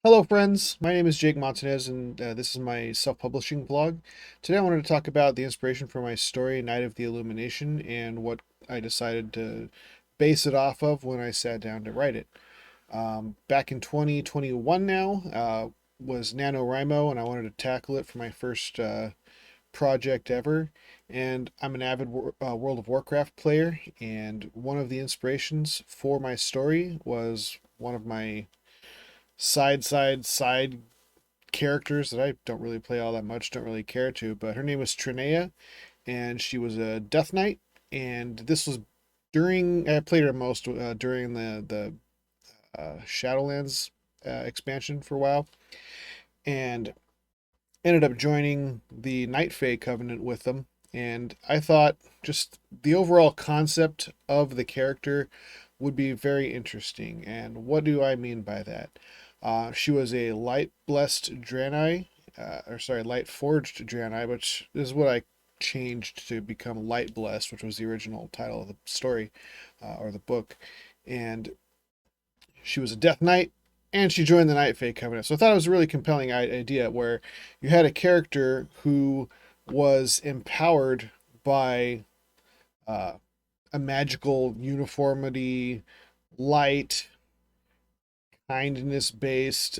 Hello, friends. My name is Jake Montanez, and this is my self-publishing blog. Today, I wanted to talk about the inspiration for my story, Night of the Illumination, and what I decided to base it off of when I sat down to write it. Back in 2021 now, was NaNoWriMo, and I wanted to tackle it for my first project ever. And I'm an avid World of Warcraft player, and one of the inspirations for my story was one of my side characters that I don't really play all that much, don't really care to, but her name was Trinea, and she was a Death Knight, and this was during I played her most during the Shadowlands expansion for a while, and ended up joining the Night Fae Covenant with them. And I thought just the overall concept of the character would be very interesting. And what do I mean by that? She was a light blessed Draenei, light forged Draenei, which is what I changed to become light blessed, which was the original title of the story or the book. And she was a Death Knight, and she joined the Night Fae Covenant. So I thought it was a really compelling idea where you had a character who was empowered by uh, a magical uniformity, light, kindness based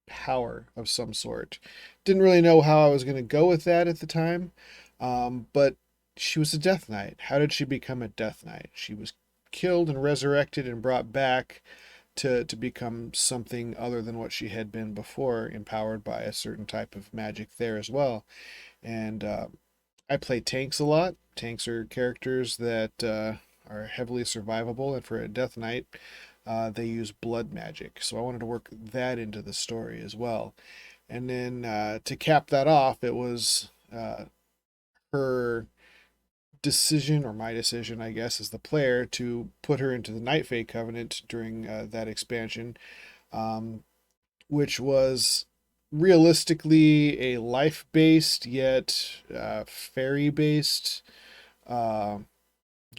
power of some sort. Didn't really know how I was going to go with that at the time, but she was a Death Knight. How did she become a Death Knight? She was killed and resurrected and brought back to become something other than what she had been before, empowered by a certain type of magic there as well. And I play tanks a lot. Tanks are characters that are heavily survivable, and for a Death Knight, they use blood magic. So I wanted to work that into the story as well. And then to cap that off, it was her decision, or my decision, I guess, as the player, to put her into the Night Fae Covenant during that expansion, um, which was realistically a life based yet fairy based uh,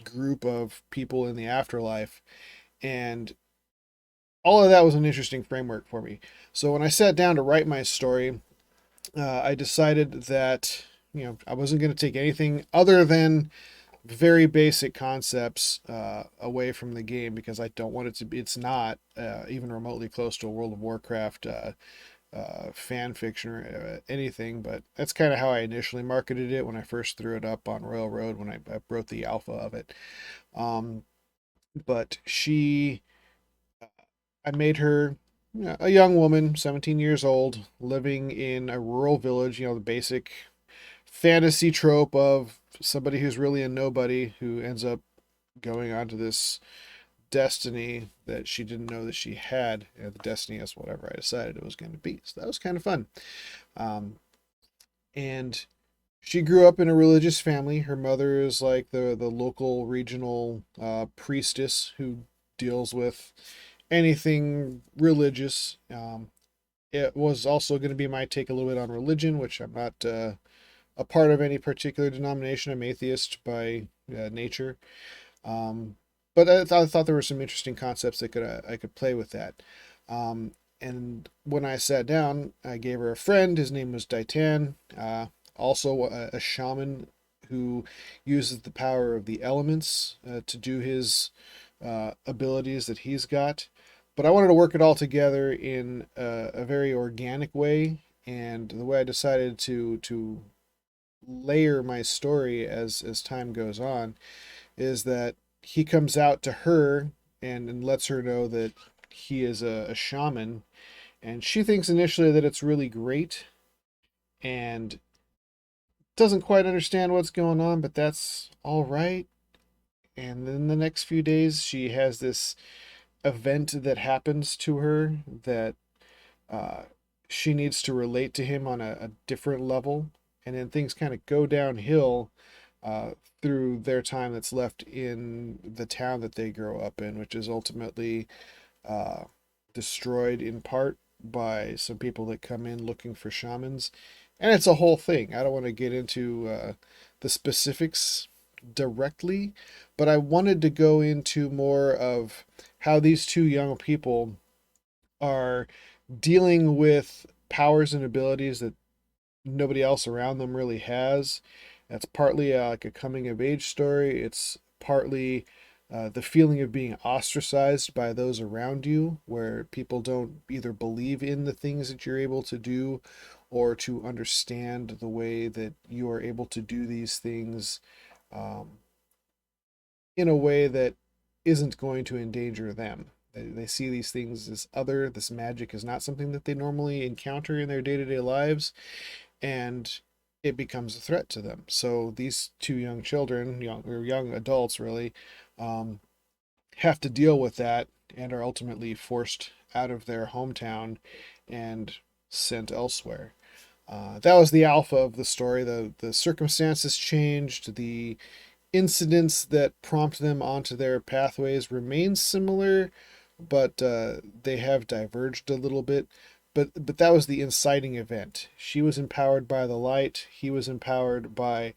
group of people in the afterlife. And all of that was an interesting framework for me. So when I sat down to write my story, I decided that I wasn't going to take anything other than very basic concepts away from the game because I don't want it to be. It's not even remotely close to a World of Warcraft fan fiction or anything, but that's kind of how I initially marketed it when I first threw it up on Railroad when I wrote the alpha of it. Um, but I made her a young woman, 17 years old, living in a rural village. The basic fantasy trope of somebody who's really a nobody who ends up going on to this destiny that she didn't know that she had. The destiny is whatever I decided it was going to be. So that was kind of fun. Um, and she grew up in a religious family. Her mother is like the local regional priestess who deals with anything religious. It was also going to be my take a little bit on religion, which I'm not a part of any particular denomination. I'm atheist by nature. Um, but I thought there were some interesting concepts that I could play with that. And when I sat down, I gave her a friend. His name was Daitan, also a shaman who uses the power of the elements to do his abilities that he's got. But I wanted to work it all together in a very organic way, and the way I decided to layer my story as time goes on is that he comes out to her and lets her know that he is a shaman, and she thinks initially that it's really great and doesn't quite understand what's going on, but that's all right. And then the next few days, she has this event that happens to her that uh, she needs to relate to him on a different level, and then things kind of go downhill uh, through their time that's left in the town that they grow up in, which is ultimately uh, destroyed in part by some people that come in looking for shamans. And it's a whole thing. I don't want to get into the specifics directly, but I wanted to go into more of how these two young people are dealing with powers and abilities that nobody else around them really has. That's partly like a coming of age story. It's partly the feeling of being ostracized by those around you, where people don't either believe in the things that you're able to do or to understand the way that you are able to do these things um, in a way that isn't going to endanger them. They see these things as other. This magic is not something that they normally encounter in their day to day lives, and it becomes a threat to them. So these two young children, young adults, really, um, have to deal with that and are ultimately forced out of their hometown and sent elsewhere. That was the alpha of the story. The circumstances changed. The incidents that prompt them onto their pathways remain similar, but they have diverged a little bit. But that was the inciting event. She was empowered by the light. He was empowered by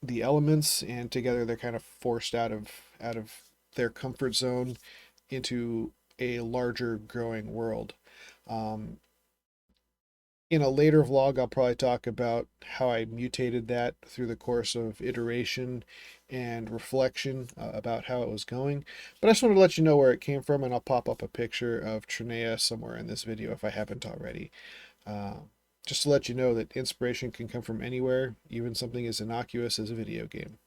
the elements, and together they're kind of forced out of their comfort zone into a larger, growing world. Um, in a later vlog, I'll probably talk about how I mutated that through the course of iteration and reflection about how it was going. But I just wanted to let you know where it came from, and I'll pop up a picture of Trinea somewhere in this video if I haven't already. Uh, just to let you know that inspiration can come from anywhere, even something as innocuous as a video game.